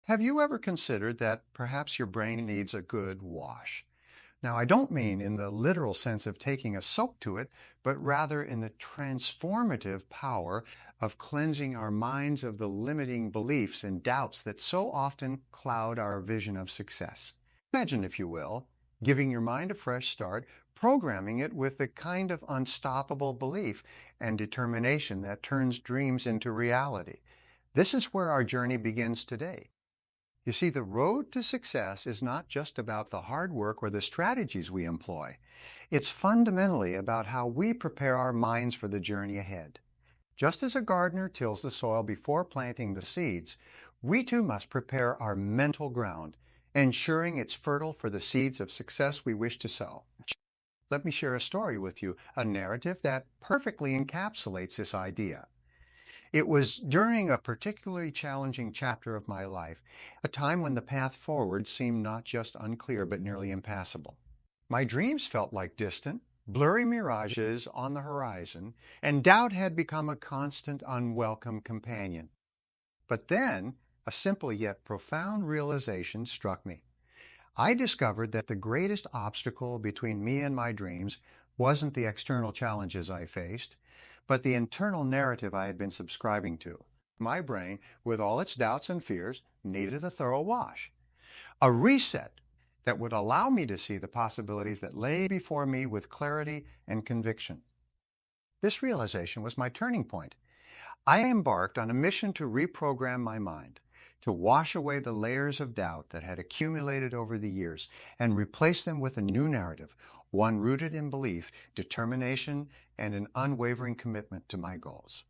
Have you ever considered that perhaps your brain needs a good wash? Now, I don't mean in the literal sense of taking a soak to it, but rather in the transformative power of cleansing our minds of the limiting beliefs and doubts that so often cloud our vision of success. Imagine, if you will, giving your mind a fresh start, programming it with the kind of unstoppable belief and determination that turns dreams into reality. This is where our journey begins today. You see, the road to success is not just about the hard work or the strategies we employ. It's fundamentally about how we prepare our minds for the journey ahead. Just as a gardener tills the soil before planting the seeds, we too must prepare our mental ground, ensuring it's fertile for the seeds of success we wish to sow. Let me share a story with you, a narrative that perfectly encapsulates this idea. It was during a particularly challenging chapter of my life, a time when the path forward seemed not just unclear but nearly impassable. My dreams felt like distant, blurry mirages on the horizon, and doubt had become a constant, unwelcome companion. But then, a simple yet profound realization struck me. I discovered that the greatest obstacle between me and my dreams wasn't the external challenges I faced, but the internal narrative I had been subscribing to. My brain, with all its doubts and fears, needed a thorough wash, a reset that would allow me to see the possibilities that lay before me with clarity and conviction. This realization was my turning point. I embarked on a mission to reprogram my mind, to wash away the layers of doubt that had accumulated over the years and replace them with a new narrative, one rooted in belief, determination, and an unwavering commitment to my goals.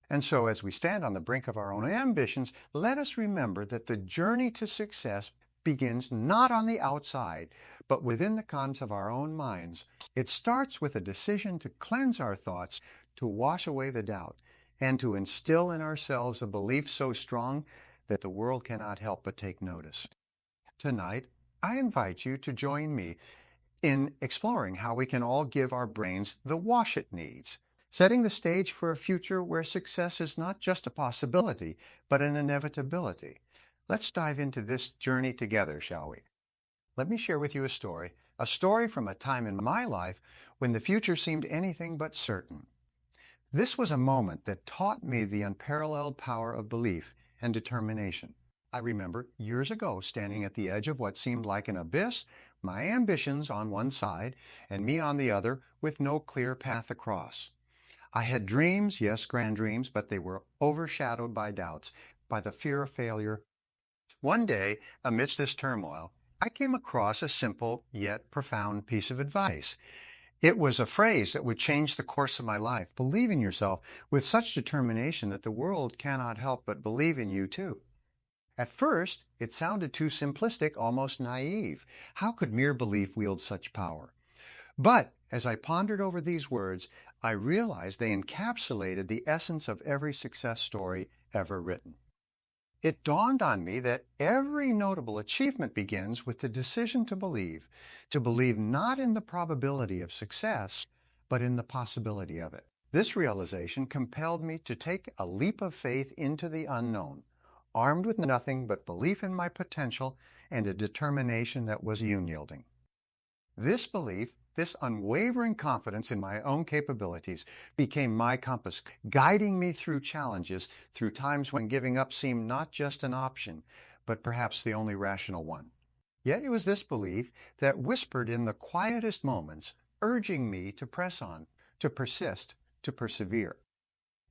And so, as we stand on the brink of our own ambitions, let us remember that the journey to success begins not on the outside, but within the confines of our own minds. It starts with a decision to cleanse our thoughts, to wash away the doubt, and to instill in ourselves a belief so strong that the world cannot help but take notice. Tonight, I invite you to join me in exploring how we can all give our brains the wash it needs, setting the stage for a future where success is not just a possibility, but an inevitability. Let's dive into this journey together, shall we? Let me share with you a story from a time in my life when the future seemed anything but certain. This was a moment that taught me the unparalleled power of belief and determination. I remember years ago standing at the edge of what seemed like an abyss, my ambitions on one side and me on the other with no clear path across. I had dreams, yes, grand dreams, but they were overshadowed by doubts, by the fear of failure. One day, amidst this turmoil, I came across a simple yet profound piece of advice. It was a phrase that would change the course of my life. Believe in yourself with such determination that the world cannot help but believe in you too. At first, it sounded too simplistic, almost naive. How could mere belief wield such power? But as I pondered over these words, I realized they encapsulated the essence of every success story ever written. It dawned on me that every notable achievement begins with the decision to believe not in the probability of success, but in the possibility of it. This realization compelled me to take a leap of faith into the unknown, armed with nothing but belief in my potential and a determination that was unyielding. This belief, this unwavering confidence in my own capabilities became my compass, guiding me through challenges, through times when giving up seemed not just an option, but perhaps the only rational one. Yet it was this belief that whispered in the quietest moments, urging me to press on, to persist, to persevere.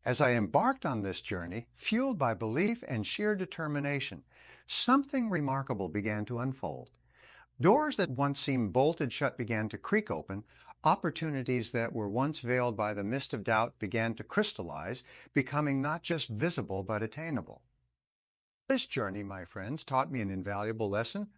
As I embarked on this journey, fueled by belief and sheer determination, something remarkable began to unfold. Doors that once seemed bolted shut began to creak open. Opportunities that were once veiled by the mist of doubt began to crystallize, becoming not just visible but attainable. This journey, my friends, taught me an invaluable lesson,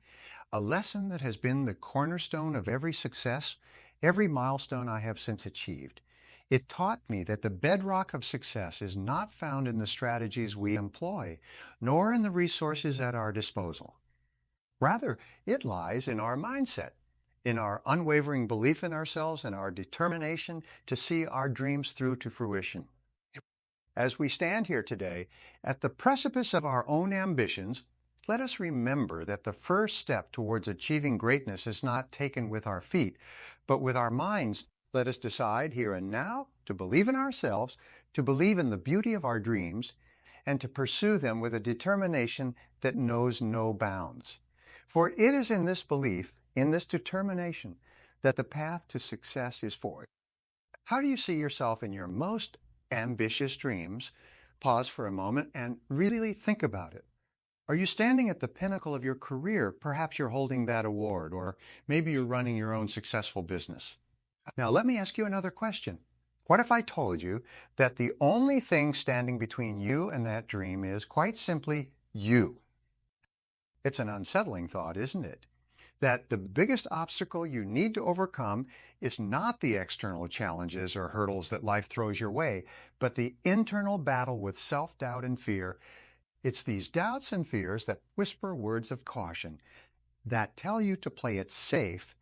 a lesson that has been the cornerstone of every success, every milestone I have since achieved. It taught me that the bedrock of success is not found in the strategies we employ, nor in the resources at our disposal. Rather, it lies in our mindset, in our unwavering belief in ourselves and our determination to see our dreams through to fruition. As we stand here today, at the precipice of our own ambitions, let us remember that the first step towards achieving greatness is not taken with our feet, but with our minds. Let us decide here and now to believe in ourselves, to believe in the beauty of our dreams, and to pursue them with a determination that knows no bounds. For it is in this belief, in this determination, that the path to success is forged. How do you see yourself in your most ambitious dreams? Pause for a moment and really think about it. Are you standing at the pinnacle of your career? Perhaps you're holding that award, or maybe you're running your own successful business. Now, let me ask you another question. What if I told you that the only thing standing between you and that dream is quite simply you? It's an unsettling thought, isn't it? That the biggest obstacle you need to overcome is not the external challenges or hurdles that life throws your way, but the internal battle with self-doubt and fear. It's these doubts and fears that whisper words of caution, that tell you to play it safe,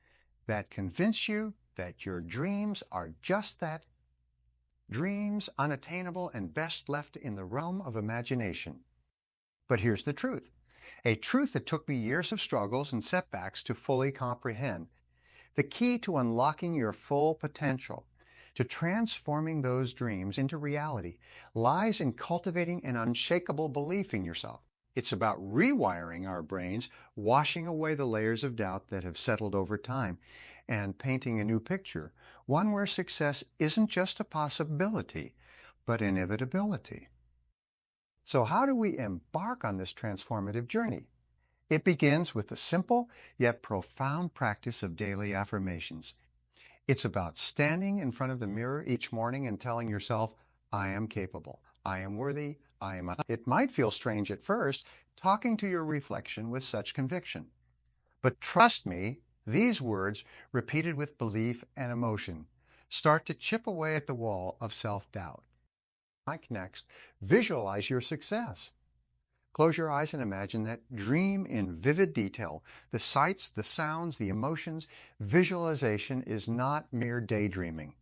that convince you that your dreams are just that, dreams unattainable and best left in the realm of imagination. But here's the truth, a truth that took me years of struggles and setbacks to fully comprehend. The key to unlocking your full potential, to transforming those dreams into reality, lies in cultivating an unshakable belief in yourself. It's about rewiring our brains, washing away the layers of doubt that have settled over time, and painting a new picture, one where success isn't just a possibility, but inevitability. So how do we embark on this transformative journey? It begins with the simple yet profound practice of daily affirmations. It's about standing in front of the mirror each morning and telling yourself, I am capable, I am worthy, I am. It might feel strange at first, talking to your reflection with such conviction. But trust me, these words, repeated with belief and emotion, start to chip away at the wall of self-doubt. Next, visualize your success. Close your eyes and imagine that dream in vivid detail. The sights, the sounds, the emotions. Visualization is not mere daydreaming.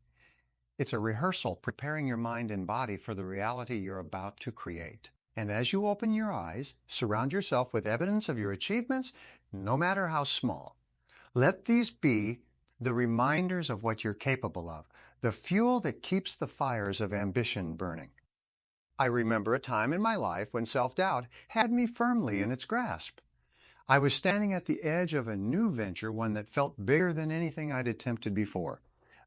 It's a rehearsal preparing your mind and body for the reality you're about to create. And as you open your eyes, surround yourself with evidence of your achievements, no matter how small. Let these be the reminders of what you're capable of, the fuel that keeps the fires of ambition burning. I remember a time in my life when self-doubt had me firmly in its grasp. I was standing at the edge of a new venture, one that felt bigger than anything I'd attempted before.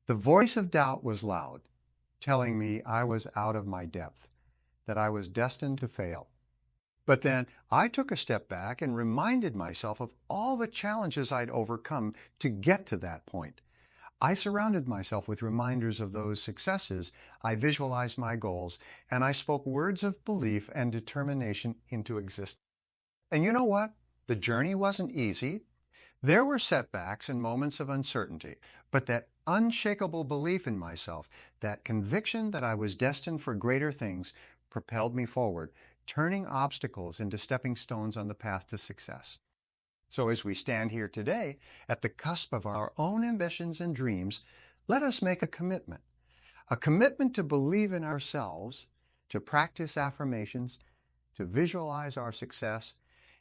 The voice of doubt was loud, telling me I was out of my depth, that I was destined to fail. But then I took a step back and reminded myself of all the challenges I'd overcome to get to that point. I surrounded myself with reminders of those successes, I visualized my goals, and I spoke words of belief and determination into existence. And you know what? The journey wasn't easy. There were setbacks and moments of uncertainty, but that unshakable belief in myself, that conviction that I was destined for greater things, propelled me forward, turning obstacles into stepping stones on the path to success. So as we stand here today, at the cusp of our own ambitions and dreams, let us make a commitment to believe in ourselves, to practice affirmations, to visualize our success,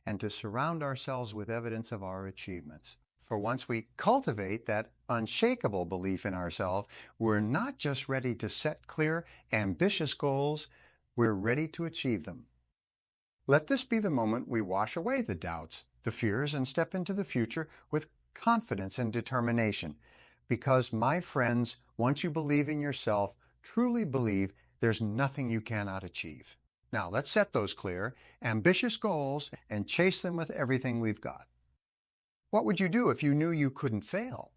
and to surround ourselves with evidence of our achievements. For once we cultivate that unshakable belief in ourselves, we're not just ready to set clear, ambitious goals, we're ready to achieve them. Let this be the moment we wash away the doubts, the fears, and step into the future with confidence and determination. Because, my friends, once you believe in yourself, truly believe, there's nothing you cannot achieve. Now, let's set those clear, ambitious goals and chase them with everything we've got. What would you do if you knew you couldn't fail?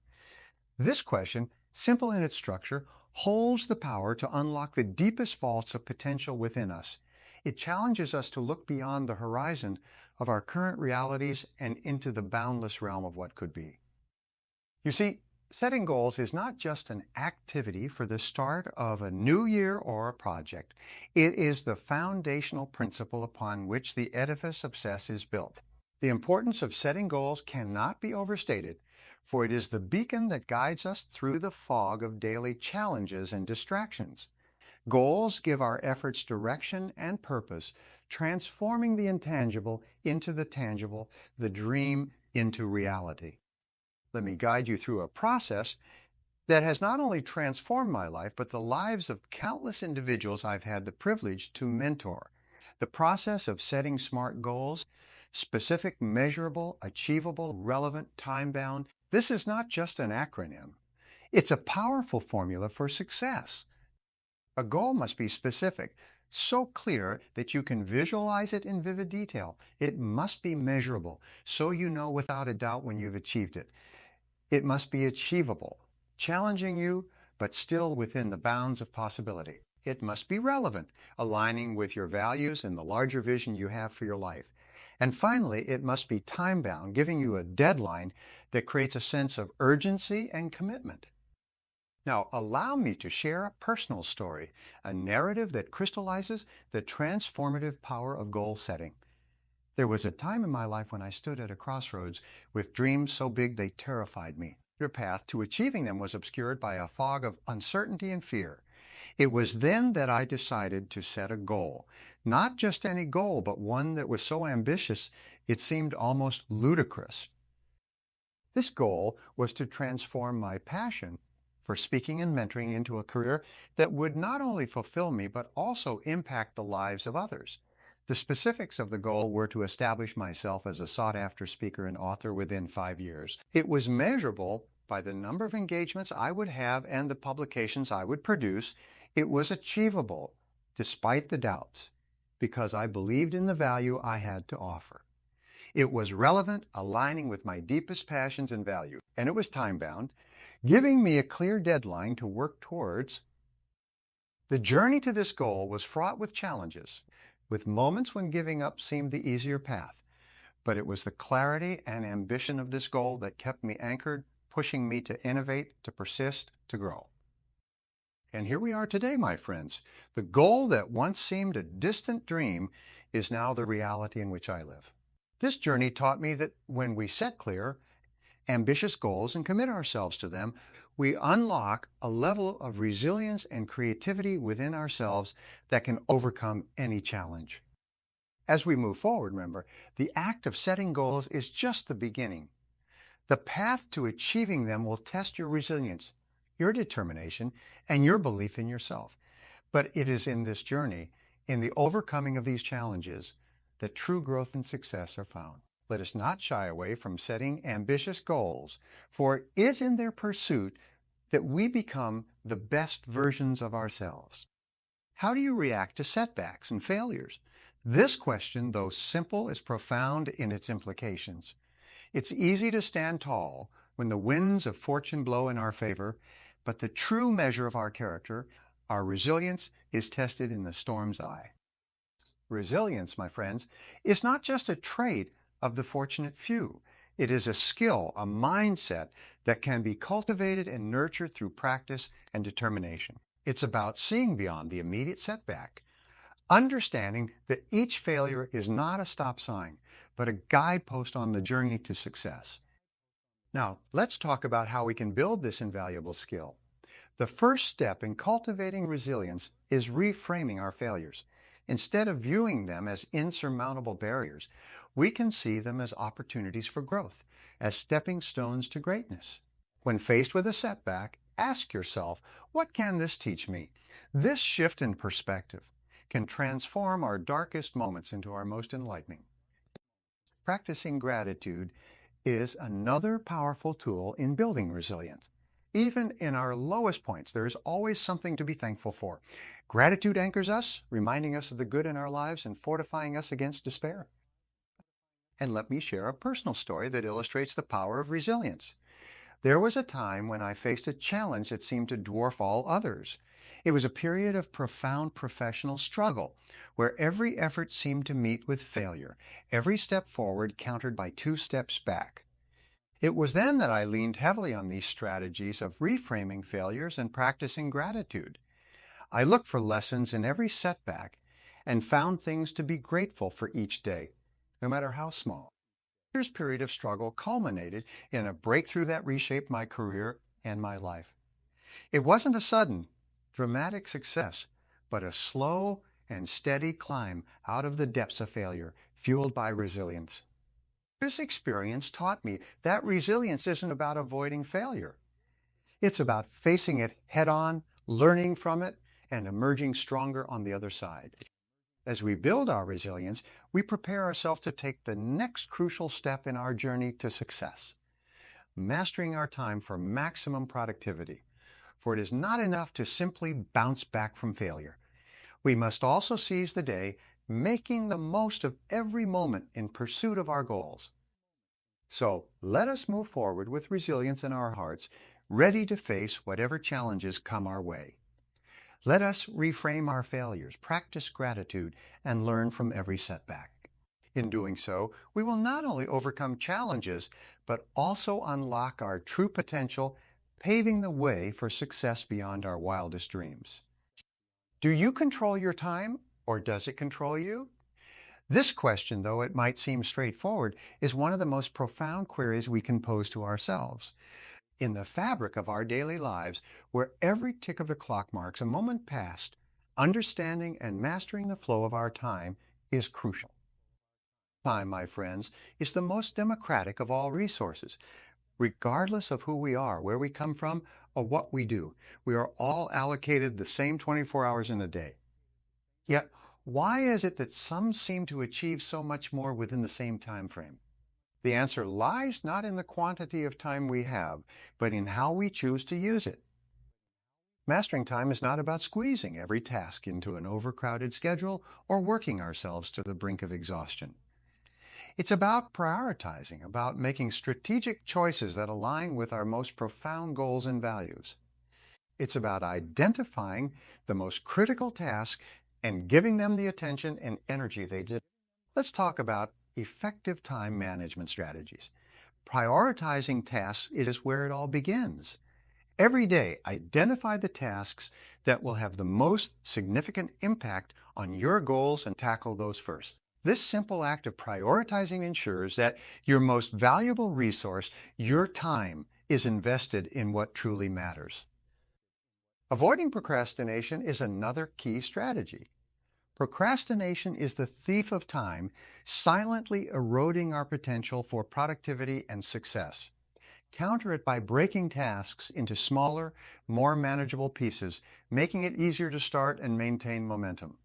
This question, simple in its structure, holds the power to unlock the deepest vaults of potential within us. It challenges us to look beyond the horizon of our current realities and into the boundless realm of what could be. You see, setting goals is not just an activity for the start of a new year or a project. It is the foundational principle upon which the edifice of success is built. The importance of setting goals cannot be overstated, for it is the beacon that guides us through the fog of daily challenges and distractions. Goals give our efforts direction and purpose, transforming the intangible into the tangible, the dream into reality. Let me guide you through a process that has not only transformed my life, but the lives of countless individuals I've had the privilege to mentor. The process of setting SMART goals, specific, measurable, achievable, relevant, time-bound. This is not just an acronym. It's a powerful formula for success. A goal must be specific, so clear that you can visualize it in vivid detail. It must be measurable, so you know without a doubt when you've achieved it. It must be achievable, challenging you, but still within the bounds of possibility. It must be relevant, aligning with your values and the larger vision you have for your life. And finally, it must be time-bound, giving you a deadline that creates a sense of urgency and commitment. Now, allow me to share a personal story, a narrative that crystallizes the transformative power of goal setting. There was a time in my life when I stood at a crossroads with dreams so big they terrified me. Your path to achieving them was obscured by a fog of uncertainty and fear. It was then that I decided to set a goal. Not just any goal, but one that was so ambitious it seemed almost ludicrous. This goal was to transform my passion for speaking and mentoring into a career that would not only fulfill me, but also impact the lives of others. The specifics of the goal were to establish myself as a sought-after speaker and author within 5 years. It was measurable by the number of engagements I would have and the publications I would produce. It was achievable, despite the doubts, because I believed in the value I had to offer. It was relevant, aligning with my deepest passions and values, and it was time-bound, giving me a clear deadline to work towards. The journey to this goal was fraught with challenges, with moments when giving up seemed the easier path. But it was the clarity and ambition of this goal that kept me anchored, pushing me to innovate, to persist, to grow. And here we are today, my friends. The goal that once seemed a distant dream is now the reality in which I live. This journey taught me that when we set clear, ambitious goals and commit ourselves to them, we unlock a level of resilience and creativity within ourselves that can overcome any challenge. As we move forward, remember, the act of setting goals is just the beginning. The path to achieving them will test your resilience, your determination, and your belief in yourself. But it is in this journey, in the overcoming of these challenges, that true growth and success are found. Let us not shy away from setting ambitious goals, for it is in their pursuit that we become the best versions of ourselves. How do you react to setbacks and failures? This question, though simple, is profound in its implications. It's easy to stand tall when the winds of fortune blow in our favor, but the true measure of our character, our resilience, is tested in the storm's eye. Resilience, my friends, is not just a trait of the fortunate few. It is a skill, a mindset that can be cultivated and nurtured through practice and determination. It's about seeing beyond the immediate setback, understanding that each failure is not a stop sign, but a guidepost on the journey to success. Now, let's talk about how we can build this invaluable skill. The first step in cultivating resilience is reframing our failures. Instead of viewing them as insurmountable barriers, we can see them as opportunities for growth, as stepping stones to greatness. When faced with a setback, ask yourself, what can this teach me? This shift in perspective can transform our darkest moments into our most enlightening. Practicing gratitude is another powerful tool in building resilience. Even in our lowest points, there is always something to be thankful for. Gratitude anchors us, reminding us of the good in our lives and fortifying us against despair. And let me share a personal story that illustrates the power of resilience. There was a time when I faced a challenge that seemed to dwarf all others. It was a period of profound professional struggle, where every effort seemed to meet with failure, every step forward countered by 2 steps back. It was then that I leaned heavily on these strategies of reframing failures and practicing gratitude. I looked for lessons in every setback and found things to be grateful for each day, no matter how small. This period of struggle culminated in a breakthrough that reshaped my career and my life. It wasn't a sudden, dramatic success, but a slow and steady climb out of the depths of failure, fueled by resilience. This experience taught me that resilience isn't about avoiding failure. It's about facing it head on, learning from it, and emerging stronger on the other side. As we build our resilience, we prepare ourselves to take the next crucial step in our journey to success, mastering our time for maximum productivity. For it is not enough to simply bounce back from failure. We must also seize the day, making the most of every moment in pursuit of our goals. So let us move forward with resilience in our hearts, ready to face whatever challenges come our way. Let us reframe our failures, practice gratitude, and learn from every setback. In doing so, we will not only overcome challenges, but also unlock our true potential, paving the way for success beyond our wildest dreams. Do you control your time, or does it control you? This question, though it might seem straightforward, is one of the most profound queries we can pose to ourselves. In the fabric of our daily lives, where every tick of the clock marks a moment past, understanding and mastering the flow of our time is crucial. Time, my friends, is the most democratic of all resources. Regardless of who we are, where we come from, or what we do, we are all allocated the same 24 hours in a day. Yet, why is it that some seem to achieve so much more within the same time frame? The answer lies not in the quantity of time we have, but in how we choose to use it. Mastering time is not about squeezing every task into an overcrowded schedule or working ourselves to the brink of exhaustion. It's about prioritizing, about making strategic choices that align with our most profound goals and values. It's about identifying the most critical tasks and giving them the attention and energy they deserve. Let's talk about effective time management strategies. Prioritizing tasks is where it all begins. Every day, identify the tasks that will have the most significant impact on your goals and tackle those first. This simple act of prioritizing ensures that your most valuable resource, your time, is invested in what truly matters. Avoiding procrastination is another key strategy. Procrastination is the thief of time, silently eroding our potential for productivity and success. Counter it by breaking tasks into smaller, more manageable pieces, making it easier to start and maintain momentum.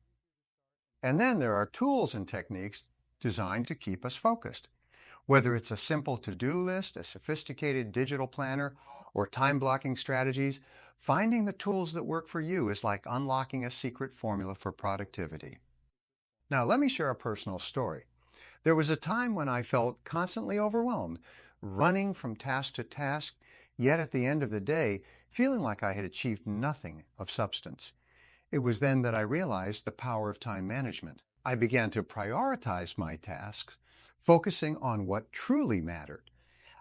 And then there are tools and techniques designed to keep us focused. Whether it's a simple to-do list, a sophisticated digital planner, or time-blocking strategies, finding the tools that work for you is like unlocking a secret formula for productivity. Now, let me share a personal story. There was a time when I felt constantly overwhelmed, running from task to task, yet at the end of the day, feeling like I had achieved nothing of substance. It was then that I realized the power of time management. I began to prioritize my tasks, focusing on what truly mattered.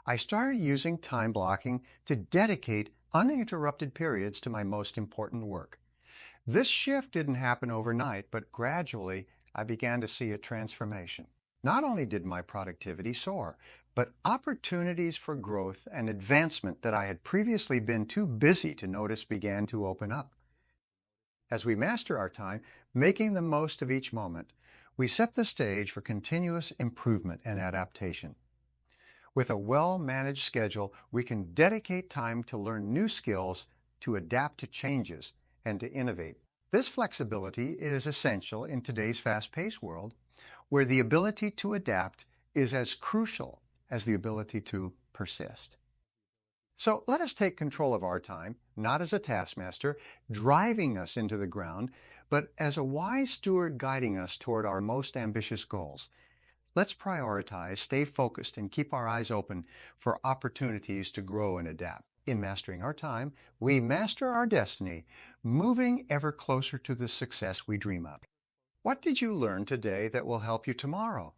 I started using time blocking to dedicate uninterrupted periods to my most important work. This shift didn't happen overnight, but gradually I began to see a transformation. Not only did my productivity soar, but opportunities for growth and advancement that I had previously been too busy to notice began to open up. As we master our time, making the most of each moment, we set the stage for continuous improvement and adaptation. With a well-managed schedule, we can dedicate time to learn new skills, to adapt to changes, and to innovate. This flexibility is essential in today's fast-paced world, where the ability to adapt is as crucial as the ability to persist. So let us take control of our time, not as a taskmaster, driving us into the ground, but as a wise steward guiding us toward our most ambitious goals. Let's prioritize, stay focused, and keep our eyes open for opportunities to grow and adapt. In mastering our time, we master our destiny, moving ever closer to the success we dream of. What did you learn today that will help you tomorrow?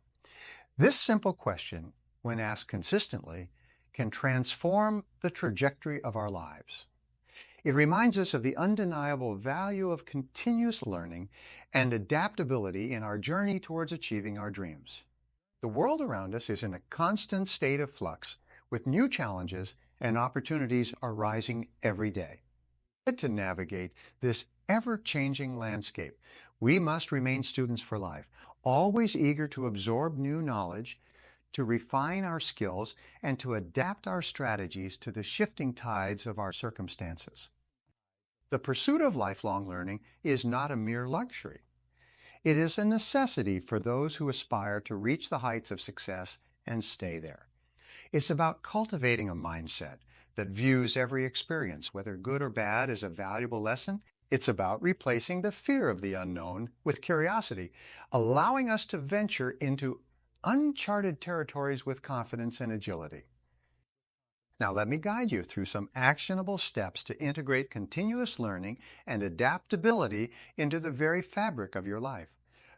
This simple question, when asked consistently, can transform the trajectory of our lives. It reminds us of the undeniable value of continuous learning and adaptability in our journey towards achieving our dreams. The world around us is in a constant state of flux, with new challenges and opportunities arising every day. To navigate this ever-changing landscape, We must remain students for life, always eager to absorb new knowledge, to refine our skills, and to adapt our strategies to the shifting tides of our circumstances. The pursuit of lifelong learning is not a mere luxury. It is a necessity for those who aspire to reach the heights of success and stay there. It's about cultivating a mindset that views every experience, whether good or bad, as a valuable lesson. It's about replacing the fear of the unknown with curiosity, allowing us to venture into uncharted territories with confidence and agility. Now, let me guide you through some actionable steps to integrate continuous learning and adaptability into the very fabric of your life.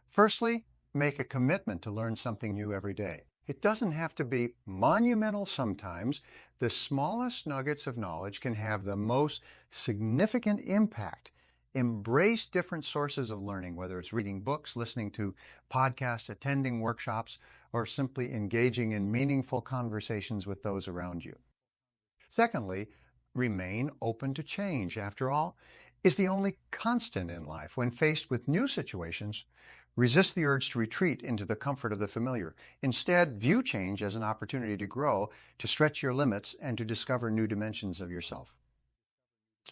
Firstly, make a commitment to learn something new every day. It doesn't have to be monumental sometimes. The smallest nuggets of knowledge can have the most significant impact. Embrace different sources of learning, whether it's reading books, listening to podcasts, attending workshops, or simply engaging in meaningful conversations with those around you. Secondly, remain open to change. After all, is the only constant in life. When faced with new situations, resist the urge to retreat into the comfort of the familiar. Instead, view change as an opportunity to grow, to stretch your limits, and to discover new dimensions of yourself.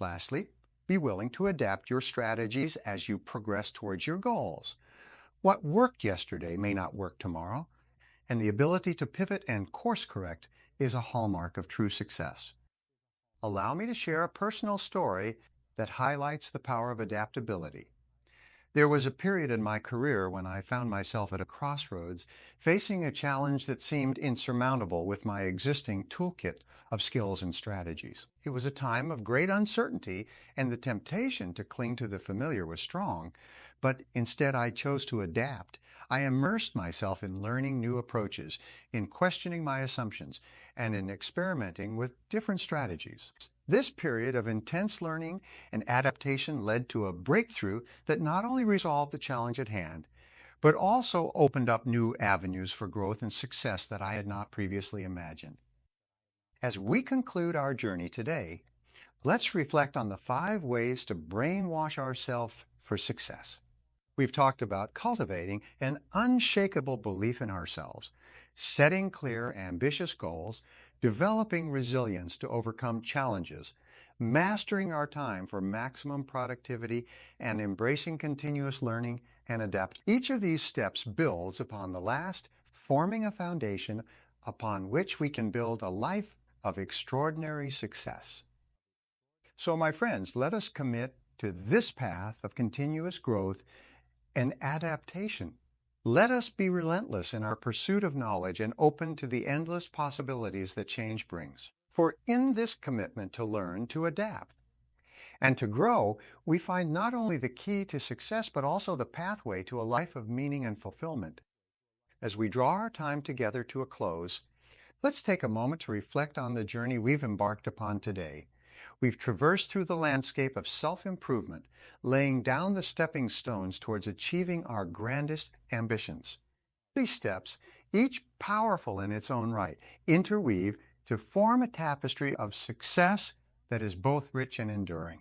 Lastly, be willing to adapt your strategies as you progress towards your goals. What worked yesterday may not work tomorrow, and the ability to pivot and course correct is a hallmark of true success. Allow me to share a personal story that highlights the power of adaptability. There was a period in my career when I found myself at a crossroads, facing a challenge that seemed insurmountable with my existing toolkit of skills and strategies. It was a time of great uncertainty, and the temptation to cling to the familiar was strong, but instead I chose to adapt. I immersed myself in learning new approaches, in questioning my assumptions, and in experimenting with different strategies. This period of intense learning and adaptation led to a breakthrough that not only resolved the challenge at hand, but also opened up new avenues for growth and success that I had not previously imagined. As we conclude our journey today, let's reflect on the 5 ways to brainwash ourselves for success. We've talked about cultivating an unshakable belief in ourselves, setting clear, ambitious goals, developing resilience to overcome challenges, mastering our time for maximum productivity, and embracing continuous learning and adapt. Each of these steps builds upon the last, forming a foundation upon which we can build a life of extraordinary success. So, my friends, let us commit to this path of continuous growth and adaptation. Let us be relentless in our pursuit of knowledge and open to the endless possibilities that change brings. For in this commitment to learn, to adapt, and to grow, we find not only the key to success, but also the pathway to a life of meaning and fulfillment. As we draw our time together to a close, let's take a moment to reflect on the journey we've embarked upon today. We've traversed through the landscape of self-improvement, laying down the stepping stones towards achieving our grandest ambitions. These steps, each powerful in its own right, interweave to form a tapestry of success that is both rich and enduring.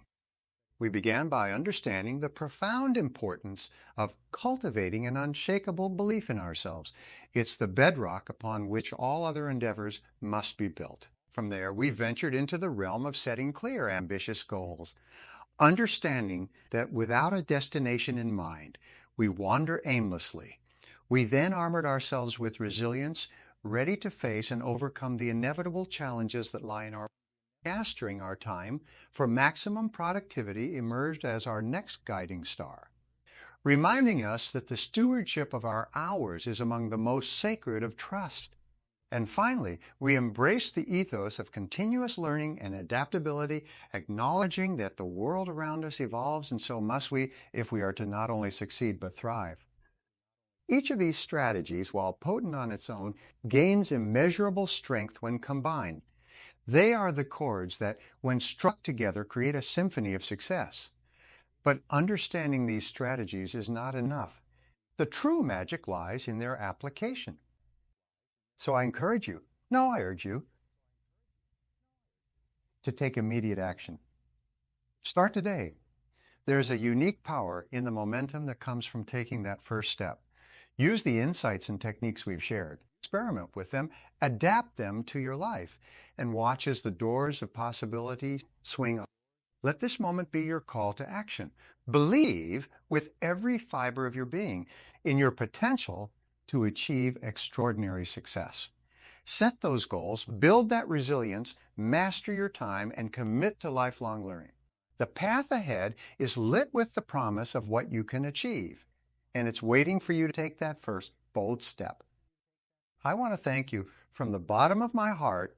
We began by understanding the profound importance of cultivating an unshakable belief in ourselves. It's the bedrock upon which all other endeavors must be built. From there, we ventured into the realm of setting clear, ambitious goals, understanding that without a destination in mind, we wander aimlessly. We then armored ourselves with resilience, ready to face and overcome the inevitable challenges that lie in our mastering our time for maximum productivity emerged as our next guiding star, reminding us that the stewardship of our hours is among the most sacred of trust. And finally, we embrace the ethos of continuous learning and adaptability, acknowledging that the world around us evolves, and so must we if we are to not only succeed but thrive. Each of these strategies, while potent on its own, gains immeasurable strength when combined. They are the chords that, when struck together, create a symphony of success. But understanding these strategies is not enough. The true magic lies in their application. So I encourage you, no, I urge you, to take immediate action. Start today. There's a unique power in the momentum that comes from taking that first step. Use the insights and techniques we've shared. Experiment with them, adapt them to your life, and watch as the doors of possibility swing open. Let this moment be your call to action. Believe with every fiber of your being in your potential to achieve extraordinary success. Set those goals, build that resilience, master your time, and commit to lifelong learning. The path ahead is lit with the promise of what you can achieve, and it's waiting for you to take that first bold step. I want to thank you from the bottom of my heart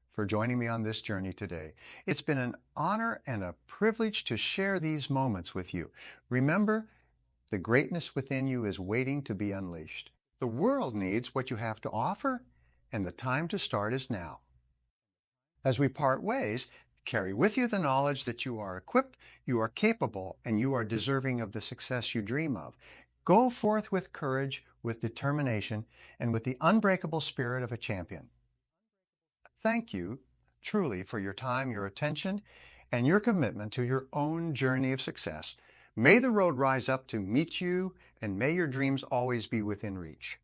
for joining me on this journey today. It's been an honor and a privilege to share these moments with you. Remember, the greatness within you is waiting to be unleashed. The world needs what you have to offer, and the time to start is now. As we part ways, carry with you the knowledge that you are equipped, you are capable, and you are deserving of the success you dream of. Go forth with courage, with determination, and with the unbreakable spirit of a champion. Thank you truly for your time, your attention, and your commitment to your own journey of success. May the road rise up to meet you, and may your dreams always be within reach.